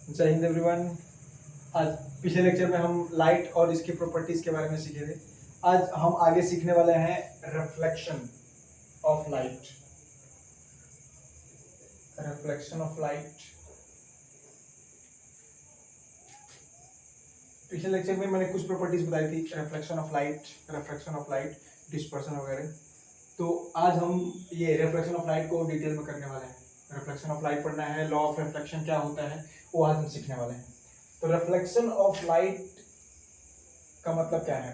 जय हिंद एवरीवन। आज पिछले लेक्चर में हम लाइट और इसकी प्रॉपर्टीज के बारे में सीखे थे। आज हम आगे सीखने वाले हैं reflection of light. Reflection of light. पिछले लेक्चर में मैंने कुछ प्रॉपर्टीज बताई थी, रिफ्लेक्शन ऑफ लाइट, डिस्पर्सन वगैरह। तो आज हम ये रिफ्लेक्शन ऑफ लाइट को डिटेल में करने वाले हैं। रिफ्लेक्शन ऑफ लाइट पढ़ना है, लॉ ऑफ रिफ्लेक्शन क्या होता है वो आज हम सीखने वाले हैं। तो रिफ्लेक्शन ऑफ लाइट का मतलब क्या है?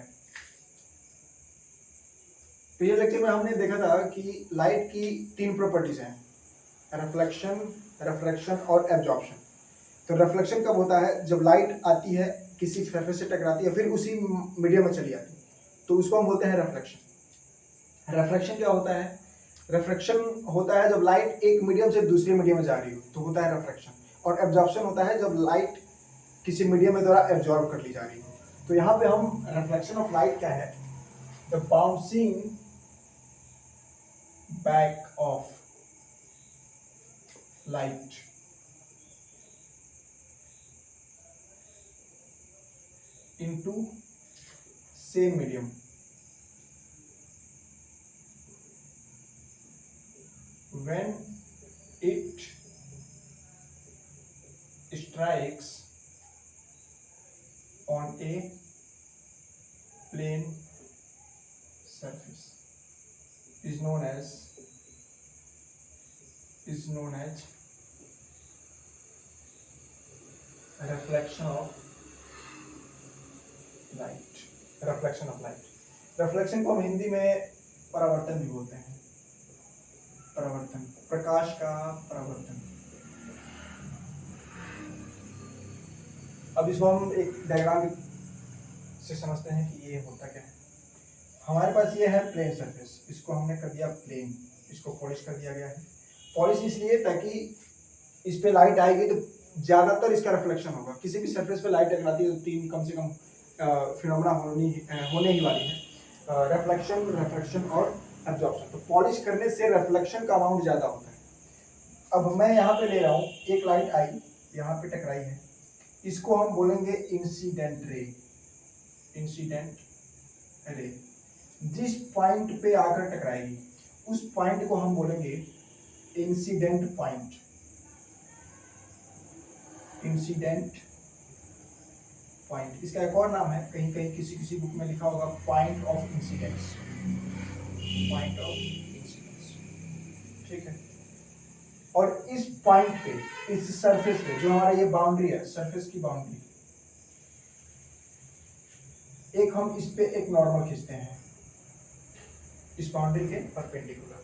पिछले लेक्चर में हमने देखा था कि लाइट की तीन प्रॉपर्टीज हैं, रिफ्लेक्शन, रिफ्रैक्शन और एब्जॉर्प्शन। तो रिफ्लेक्शन कब होता है? जब लाइट आती है, किसी सरफेस से टकराती है, फिर उसी मीडियम में चली जाती है, तो उसको हम बोलते हैं रिफ्लेक्शन। रिफ्रैक्शन क्या होता है? रिफ्रैक्शन होता है जब लाइट एक मीडियम से दूसरे मीडियम में जा रही हो, तो होता है रिफ्रैक्शन। और एब्जॉर्प्शन होता है जब लाइट किसी मीडियम में द्वारा एब्जॉर्ब कर ली जा रही हो। तो यहाँ पे हम रिफ्लेक्शन ऑफ लाइट क्या है? The bouncing back of light into same medium when it strikes on a plane surface is known as reflection of light. Reflection of light. Reflection को हम हिंदी में परावर्तन भी बोलते हैं। परावर्तन, प्रकाश का परावर्तन। अब इसको हम एक डायग्राम से समझते हैं कि ये होता क्या है। हमारे पास ये है प्लेन सरफेस, इसको हमने कर दिया प्लेन, इसको पॉलिश कर दिया गया है। पॉलिश इसलिए ताकि इस पे लाइट आएगी तो ज्यादातर इसका रिफ्लेक्शन होगा। किसी भी सरफेस पे लाइट टकराती है तो तीन कम से कम फिनोमेना होने ही वाली है, रिफ्लेक्शन, रिफ्रैक्शन और एब्जॉर्प्शन। तो पॉलिश करने से रिफ्लेक्शन का अमाउंट ज्यादा होता है। अब मैं यहाँ पे ले रहा हूँ, एक लाइट आई, यहाँ पे टकराई है, इसको हम बोलेंगे इंसिडेंट रे। इंसिडेंट रे जिस पॉइंट पे आकर टकराएगी उस पॉइंट को हम बोलेंगे इंसिडेंट पॉइंट। इंसिडेंट पॉइंट, इसका एक और नाम है, कहीं कहीं किसी बुक में लिखा होगा point of incidence. Point of incidence, ठीक है। और इस पॉइंट पे, इस सरफेस पे, जो हमारा ये बाउंड्री है, सरफेस की बाउंड्री, एक हम इस पे एक नॉर्मल खींचते हैं इस बाउंड्री के परपेंडिकुलर।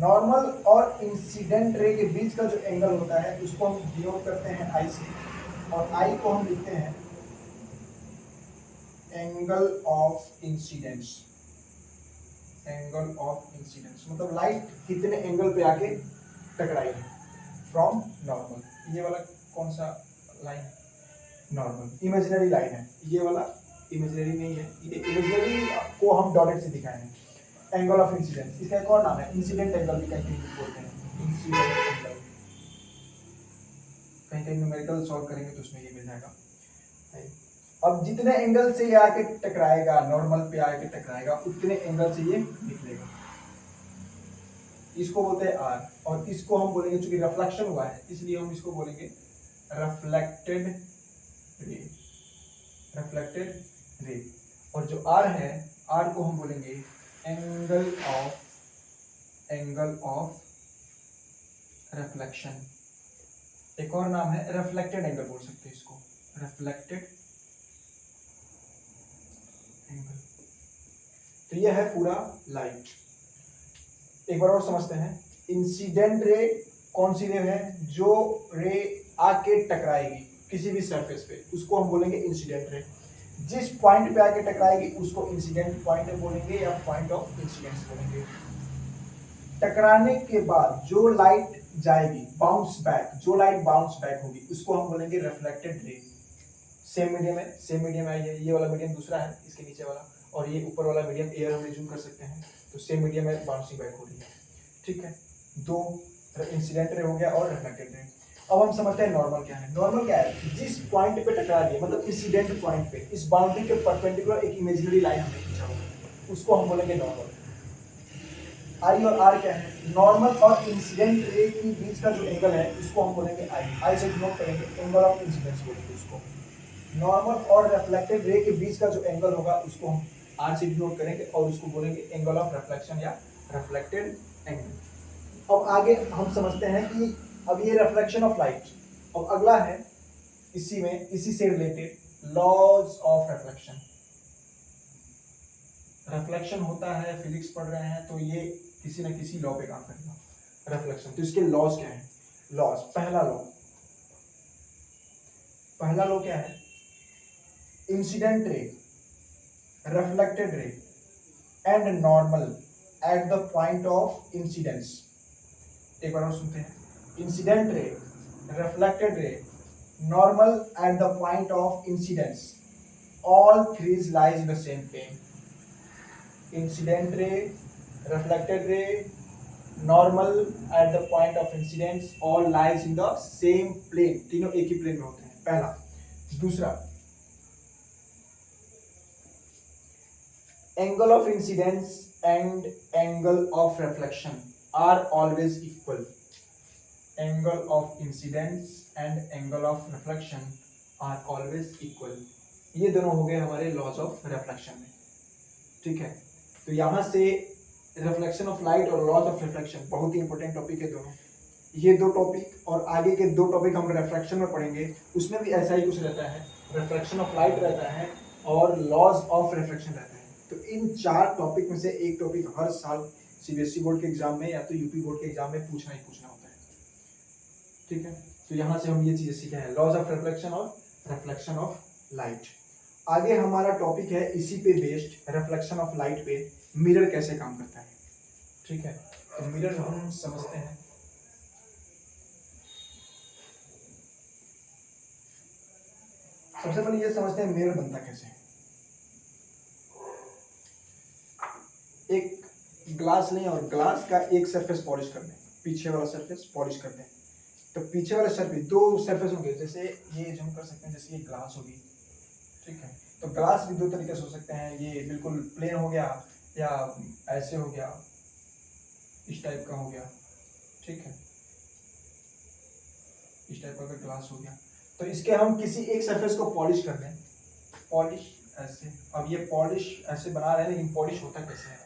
नॉर्मल और इंसिडेंट रे के बीच का जो एंगल होता है उसको हम डिनोट करते हैं आई से, और आई को हम लिखते हैं angle of incidence. Angle of incidence मतलब लाइट कितने एंगल पे आके टकराई है फ्रॉम नॉर्मल। ये वाला कौन सा लाइन? नॉर्मल, इमेजिनरी लाइन है ये वाला, इमेजिनरी नहीं है, ये इमेजिनरी को हम डॉटेड से दिखाए हैं। एंगल ऑफ इंसिडेंस, इसका एक और नाम है इंसिडेंट एंगल भी कहीं कहीं बोलते हैं, इंसिडेंट एंगल। कहीं कहीं न्यूमेरिकल सॉल्व करेंगे तो उसमें ये मिल जाएगा। अब जितने एंगल से ये आके टकराएगा, नॉर्मल पे आके टकराएगा, उतने एंगल से ये निकलेगा। इसको बोलते हैं आर, और इसको हम बोलेंगे, चूंकि रिफ्लेक्शन हुआ है इसलिए हम इसको बोलेंगे रिफ्लेक्टेड रे। Reflected ray. और जो आर है, आर को हम बोलेंगे एंगल ऑफ रिफ्लेक्शन। एक और नाम है रिफ्लेक्टेड एंगल, बोल सकते हैं इसको, रिफ्लेक्टेड एंगल। तो यह है पूरा लाइट। एक बार और समझते हैं। इंसिडेंट रे कौन सी रे है? जो रे आके टकराएगी किसी भी सरफेस पे, उसको हम बोलेंगे इंसिडेंट रे। जिस पॉइंट पे आके टकराएगी उसको इंसिडेंट पॉइंट बोलेंगे या पॉइंट ऑफ इंसिडेंस बोलेंगे। टकराने के बाद जो लाइट जाएगी, बाउंस बैक, जो लाइट बाउंस बैक होगी, उसको हम बोलेंगे रिफ्लेक्टेड रे। सेम मीडियम है, सेम मीडियम आई है, ये वाला मीडियम दूसरा है इसके नीचे वाला, और ये ऊपर वाला मीडियम एयर हम रिज्यूम कर सकते हैं, तो सेम मीडियम में बाउंसिंग बैक हो रही है, ठीक है। दो इंसिडेंट रे हो गया और रिफ्लेक्टेड रे। अब हम समझते हैं नॉर्मल क्या है। नॉर्मल क्या है, जिस पॉइंट पे टकरा गए, मतलब इंसिडेंट पॉइंट पे इस बाउंड्री के परपेंडिकुलर एक इमेजिनरी लाइन हमने खींचा होगा, उसको हम बोलेंगे नॉर्मल। आई और आर क्या है, नॉर्मल और इंसिडेंट रे के बीच का जो एंगल है उसको हम बोलेंगे आई। आई से डिनोट करेंगे, एंगल ऑफ इंसिडेंस बोलेंगे उसको। नॉर्मल और रिफ्लेक्टेड रे के बीच का जो एंगल होगा उसको हम आर से डिनोट करेंगे और उसको बोलेंगे एंगल ऑफ रिफ्लेक्शन या रिफ्लेक्टेड एंगल। अब आगे हम समझते हैं कि अब ये रिफ्लेक्शन ऑफ लाइट। अब अगला है इसी से related laws of reflection. Reflection होता है, फिजिक्स पढ़ रहे हैं तो ये किसी न किसी लॉ पे काम करेगा रिफ्लेक्शन। तो इसके लॉज क्या है, लॉज, पहला लॉ क्या है, incident ray, reflected ray and normal at the point of incidence. एक बार और सुनते हैं, incident ray, reflected ray, normal at the point of incidence, all three lies in the same plane. Incident ray, reflected ray, normal at the point of incidence, all lies in the same plane. तीनों एक ही plane में होते हैं, पहला। दूसरा, angle of incidence and angle of reflection are always equal. Angle of incidence and angle of reflection are always equal. ये दोनों हो गए हमारे लॉज ऑफ रिफ्लेक्शन में, ठीक है। तो यहाँ से रिफ्लेक्शन ऑफ लाइट और लॉज ऑफ रिफ्लेक्शन बहुत ही इंपॉर्टेंट टॉपिक है दोनों। ये दो टॉपिक और आगे के दो टॉपिक हम रिफ्लेक्शन में पढ़ेंगे, उसमें भी ऐसा ही कुछ रहता है, रिफ्लेक्शन ऑफ लाइट रहता है और लॉज ऑफ रिफ्लेक्शन रहता है। तो इन चार टॉपिक में से एक टॉपिक हर साल सीबीएसई बोर्ड के एग्जाम में या तो यूपी बोर्ड के एग्जाम में पूछना ही पूछना होता है, ठीक है। तो यहाँ से हम ये चीजें सीखे हैं, लॉज ऑफ रिफ्लेक्शन और रिफ्लेक्शन ऑफ लाइट। आगे हमारा टॉपिक है इसी पे बेस्ड, रिफ्लेक्शन ऑफ लाइट पे मिरर कैसे काम करता है, ठीक है। तो मिरर हम समझते हैं। सबसे पहले ये समझते हैं मिरर बनता कैसे है। एक ग्लास लें और ग्लास का एक सरफेस पॉलिश कर दें, पीछे वाला सरफेस पॉलिश कर दें। तो पीछे वाले सरफेस, दो सरफेस होंगे, जैसे ये जो हम कर सकते हैं, जैसे ये ग्लास होगी, ठीक है। तो ग्लास भी दो तरीके से हो सकते हैं, ये बिल्कुल प्लेन हो गया या ऐसे हो गया, इस टाइप का हो गया, ठीक है, इस टाइप का ग्लास हो गया। तो इसके हम किसी एक सरफेस को पॉलिश कर दें, पॉलिश ऐसे। अब ये पॉलिश ऐसे बना रहे हैं, लेकिन पॉलिश होता कैसे है,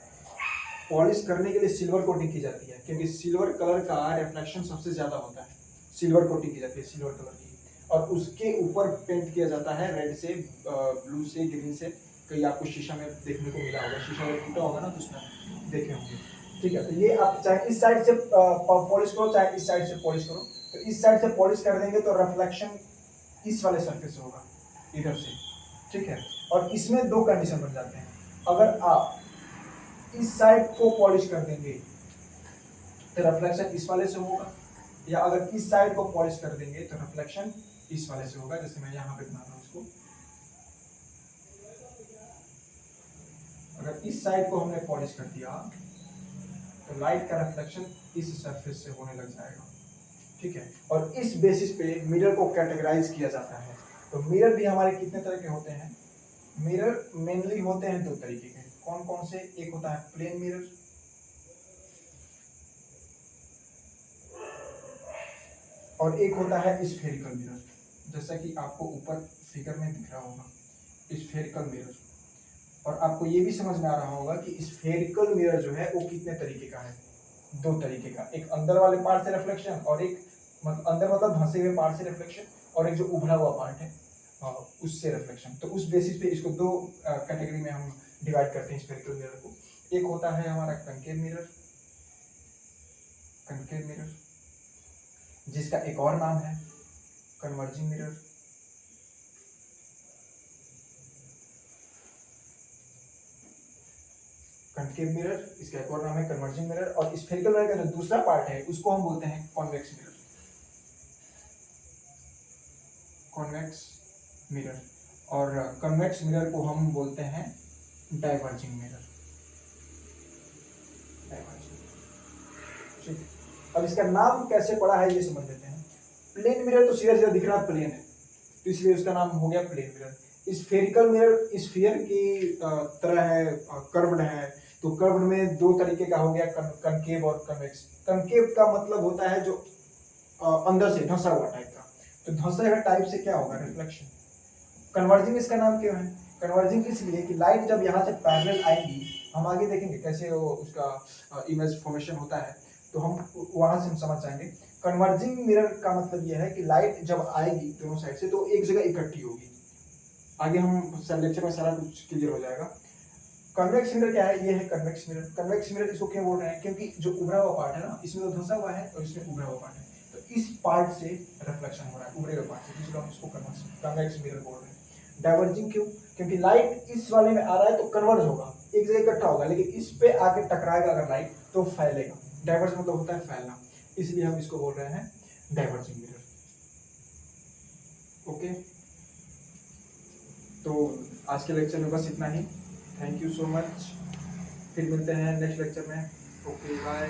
पॉलिश करने के लिए सिल्वर कोटिंग की जाती है, क्योंकि सिल्वर कलर का रिफ्लेक्शन सबसे ज्यादा होता है। सिल्वर कोटिंग की जाती है सिल्वर कलर की, और उसके ऊपर पेंट किया जाता है रेड से, ब्लू से, ग्रीन से। कहीं आपको शीशा में देखने को मिला होगा, शीशा अगर टूटा होगा ना तो उसमें देखे होंगे, ठीक है। तो ये आप चाहे इस साइड से पॉलिश करो, चाहे इस साइड से पॉलिश करो। तो इस साइड से पॉलिश कर देंगे तो रिफ्लेक्शन इस वाले सरफेस से होगा, इधर से, ठीक है। और इसमें दो कंडीशन बन जाते हैं, अगर आप इस साइड को पॉलिश कर देंगे तो रिफ्लेक्शन इस वाले से होगा, या अगर इस साइड को पॉलिश कर देंगे तो रिफ्लेक्शन इस वाले से होगा। जैसे मैं यहाँ पे बना रहा हूँ इसको, अगर इस साइड को हमने पॉलिश कर दिया तो लाइट का रिफ्लेक्शन इस सरफेस से होने लग जाएगा, ठीक है। और इस बेसिस पे मिरर को कैटेगराइज किया जाता है। तो मिरर भी हमारे कितने तरह के होते हैं, मिरर मेनली होते हैं दो तरीके के। कौन कौन से, एक होता है प्लेन मिरर और एक होता है स्फेरिकल मिरर, जैसा कि आपको ऊपर फिगर में दिख रहा होगा, स्फेरिकल मिरर। और आपको ये भी समझ में आ रहा होगा कि स्फेरिकल मिरर जो है वो कितने तरीके का है, दो तरीके का, एक अंदर वाले पार्ट से रिफ्लेक्शन और एक अंदर मतलब धंसे हुए पार्ट से रिफ्लेक्शन, और एक जो उभरा हुआ पार्ट है उससे रिफ्लेक्शन। तो उस बेसिस पे इसको दो कैटेगरी में हम डिवाइड करते हैं स्फेरिकल मिरर को। एक होता है हमारा कनकेव मिरर, जिसका एक और नाम है कन्वर्जिंग मिरर। कनकेव मिरर, इसका एक और नाम है कन्वर्जिंग मिरर। और स्फेरिकल मिरर का जो दूसरा पार्ट है उसको हम बोलते हैं कॉन्वेक्स मिरर, कॉन्वेक्स मिरर। और कन्वेक्स मिरर को हम बोलते हैं डाइवर्जिंग मिरर, डाइवर्जिंग, ठीक। अब इसका नाम कैसे पड़ा है ये समझ लेते हैं। प्लेन मिरर तो सीधा सीधा दिख रहा प्लेन है, तो इसलिए उसका नाम हो गया plane mirror. Spherical mirror sphere की तरह है, कर्व्ड है, तो कर्व्ड में दो तरीके का हो गया, कनकेव और कन्वेक्स। कनकेव का मतलब होता है जो अंदर से धंसा हुआ टाइप का, तो धंसा हुआ टाइप से क्या होगा, रिफ्लेक्शन। कन्वर्जिंग इसका नाम क्यों है, कन्वर्जिंग इसलिए कि लाइट जब यहाँ से पैरेलल आएगी, हम आगे देखेंगे कैसे वो उसका इमेज फॉर्मेशन होता है, तो हम वहां से हम समझ जाएंगे। कन्वर्जिंग मिरर का मतलब यह है कि लाइट जब आएगी दोनों साइड से तो एक जगह इकट्ठी होगी। आगे हम लेक्चर में सारा कुछ क्लियर हो जाएगा। कन्वेक्स मिरर क्या है, ये है कन्वेक्स मिरर। कन्वेक्स मिरर इसको क्यों बोल रहे हैं, क्योंकि जो उभरा हुआ पार्ट है ना, इसमें तो धंसा हुआ है और इसमें उभरा हुआ पार्ट है, तो इस पार्ट से रिफ्लेक्शन हो रहा है, उभरे हुए पार्ट से, इसलिए हम इसको कन्वेक्स मिरर बोल रहे हैं। डाइवर्जिंग क्यों, क्योंकि लाइट इस वाले में आ रहा है तो कन्वर्ज होगा, एक जगह इकट्ठा होगा, लेकिन इस पे आके टकराएगा अगर लाइट तो फैलेगा। डाइवर्ज मतलब होता है फैलना, इसलिए हम इसको बोल रहे हैं डाइवर्जिंग मिरर। ओके, तो आज के लेक्चर में बस इतना ही। थैंक यू सो मच, फिर मिलते हैं नेक्स्ट लेक्चर में। Okay bye.